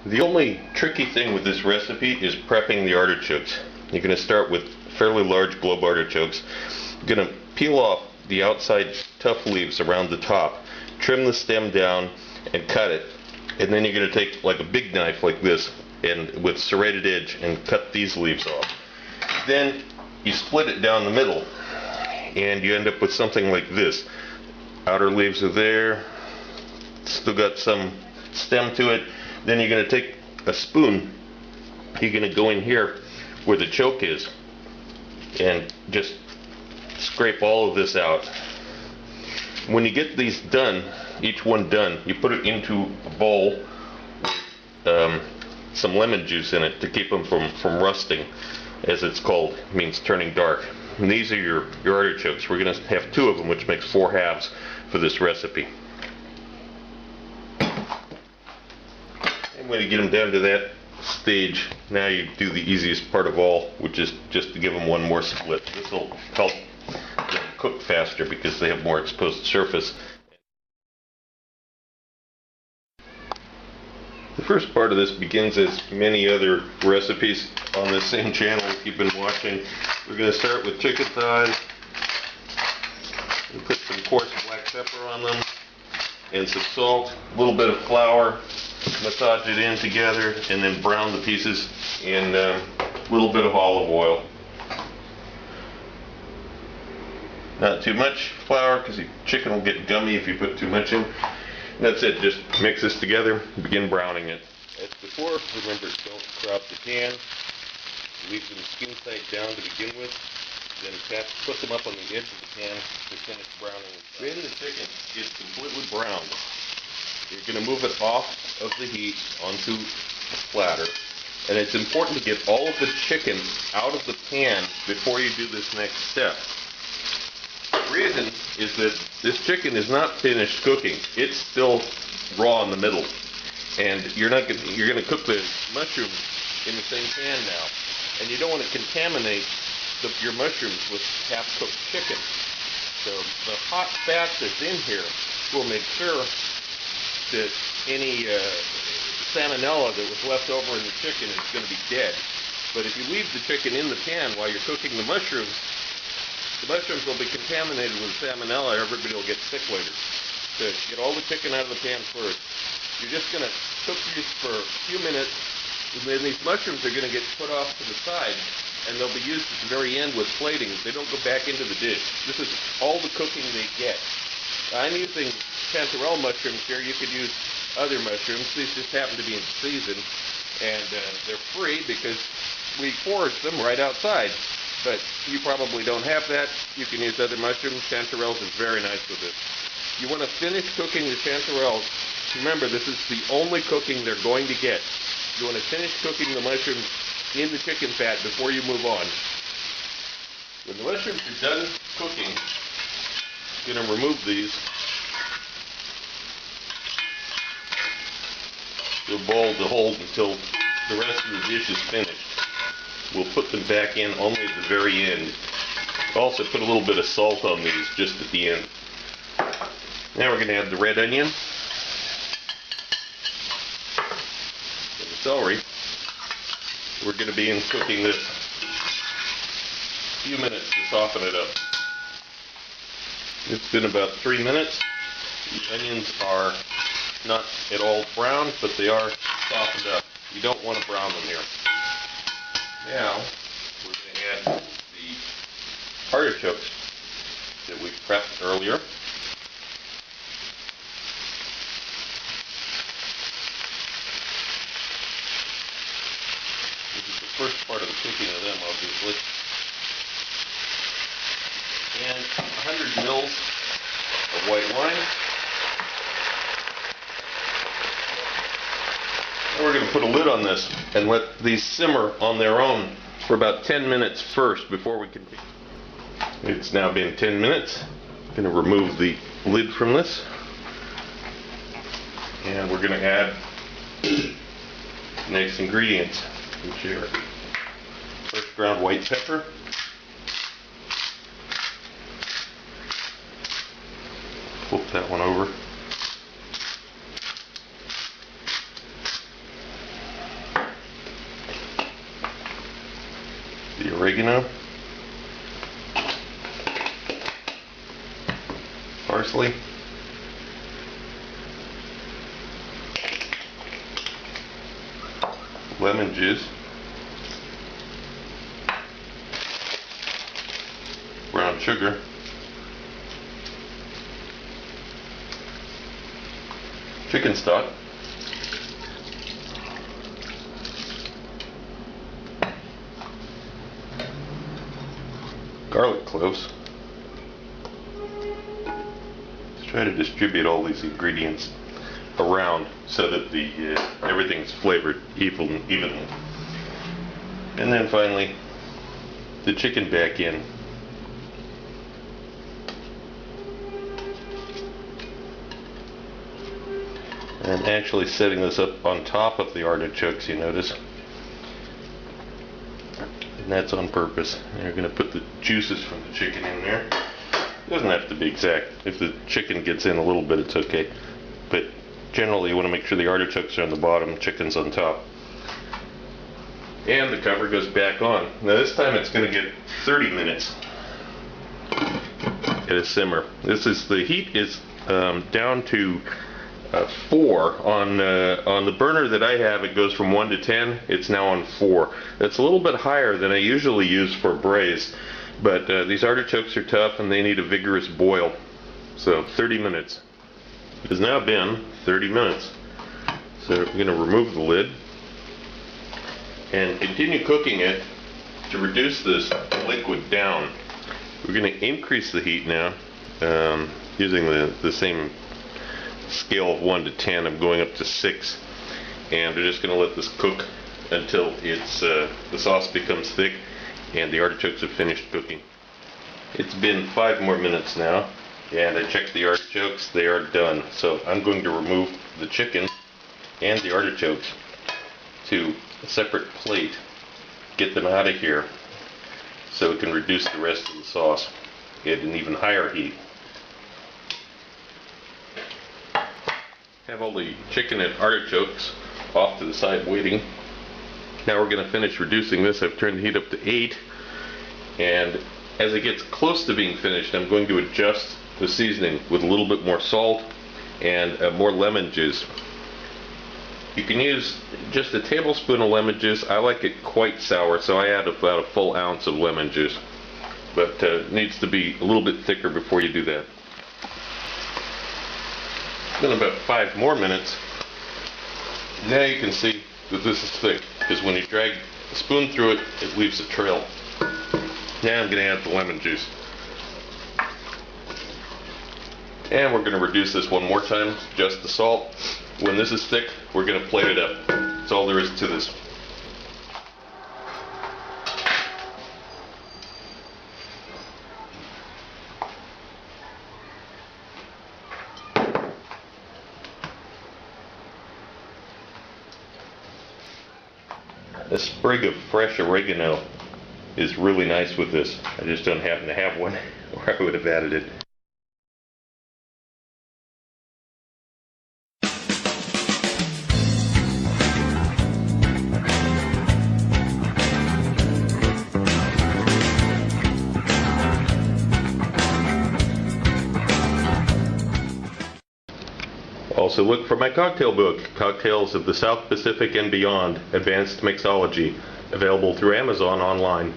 The only tricky thing with this recipe is prepping the artichokes. You're going to start with fairly large globe artichokes. You're going to peel off the outside tough leaves around the top, trim the stem down, and cut it. And then you're going to take like a big knife like this, and with serrated edge, and cut these leaves off. Then you split it down the middle, and you end up with something like this. Outer leaves are there, still got some stem to it. Then you're going to take a spoon, you're going to go in here where the choke is, and just scrape all of this out. When you get these done, each one done, you put it into a bowl with some lemon juice in it to keep them from rusting, as it's called. It means turning dark. And these are your artichokes. We're going to have 2 of them, which makes 4 halves for this recipe. And when you get them down to that stage, now you do the easiest part of all, which is just to give them one more split. This will help them cook faster because they have more exposed surface. The first part of this begins as many other recipes on this same channel if you've been watching. We're going to start with chicken thighs and put some coarse black pepper on them and some salt, a little bit of flour, massage it in together, and then brown the pieces in a little bit of olive oil. Not too much flour because the chicken will get gummy if you put too much in. And that's it, just mix this together, begin browning it. As before, remember, don't crop the pan, leave them skin side down to begin with, then put them up on the edge of the pan to finish browning. When the chicken is completely browned, you're going to move it off of the heat onto a platter, and it's important to get all of the chicken out of the pan before you do this next step. The reason is that this chicken is not finished cooking. It's still raw in the middle, and you're going to cook the mushrooms in the same pan now, and you don't want to contaminate your mushrooms with half-cooked chicken. So the hot fat that's in here will make sure that any salmonella that was left over in the chicken is going to be dead. But if you leave the chicken in the pan while you're cooking the mushrooms will be contaminated with salmonella. Everybody will get sick later. So get all the chicken out of the pan first. You're just going to cook these for a few minutes, and then these mushrooms are going to get put off to the side, and they'll be used at the very end with plating. They don't go back into the dish. This is all the cooking they get. I'm using chanterelle mushrooms here. You could use other mushrooms. These just happen to be in season, and they're free because we forage them right outside. But you probably don't have that. You can use other mushrooms. Chanterelles is very nice with this. You want to finish cooking the chanterelles. Remember, this is the only cooking they're going to get. You want to finish cooking the mushrooms in the chicken fat before you move on. When the mushrooms are done cooking, you're going to remove these to a bowl to hold until the rest of the dish is finished. We'll put them back in only at the very end. Also put a little bit of salt on these just at the end. Now we're going to add the red onion and the celery. We're going to be cooking this a few minutes to soften it up. It's been about 3 minutes. The onions are not at all brown, but they are softened up. You don't want to brown them here. Now, we're going to add the artichokes that we prepped earlier. This is the first part of the cooking of them, obviously. And 100 mils of white wine. And we're going to put a lid on this and let these simmer on their own for about 10 minutes first before we continue. It's now been 10 minutes. I'm going to remove the lid from this. And we're going to add the next ingredients, which are first ground white pepper, flip that one over, oregano, parsley, lemon juice, brown sugar, chicken stock, garlic cloves. Let's try to distribute all these ingredients around so that the everything's flavored evenly. And then finally, the chicken back in. And actually setting this up on top of the artichokes, you notice. And that's on purpose. And you're going to put the juices from the chicken in there. It doesn't have to be exact. If the chicken gets in a little bit, it's okay. But generally, you want to make sure the artichokes are on the bottom, chicken's on top. And the cover goes back on. Now this time it's going to get 30 minutes at a simmer. The heat is down to 4 on the burner that I have. It goes from 1 to 10. It's now on 4. That's a little bit higher than I usually use for braise, but these artichokes are tough and they need a vigorous boil. So 30 minutes. It has now been 30 minutes. So we're going to remove the lid and continue cooking it to reduce this liquid down. We're going to increase the heat now using the same scale of 1 to 10. I'm going up to 6, and we're just going to let this cook until the sauce becomes thick and the artichokes have finished cooking. It's been 5 more minutes now, and I checked the artichokes. They are done. So I'm going to remove the chicken and the artichokes to a separate plate, get them out of here so it can reduce the rest of the sauce at an even higher heat. Have all the chicken and artichokes off to the side waiting. Now we're going to finish reducing this. I've turned the heat up to 8, and as it gets close to being finished, I'm going to adjust the seasoning with a little bit more salt and more lemon juice. You can use just a tablespoon of lemon juice. I like it quite sour, so I add about a full ounce of lemon juice, but it needs to be a little bit thicker before you do that. Then about 5 more minutes. Now you can see that this is thick, because when you drag the spoon through it, it leaves a trail. Now I'm going to add the lemon juice. And we're going to reduce this one more time, just the salt. When this is thick, we're going to plate it up. That's all there is to this. A sprig of fresh oregano is really nice with this. I just don't happen to have one, or I would have added it. Also look for my cocktail book, Cocktails of the South Pacific and Beyond, Advanced Mixology, available through Amazon online.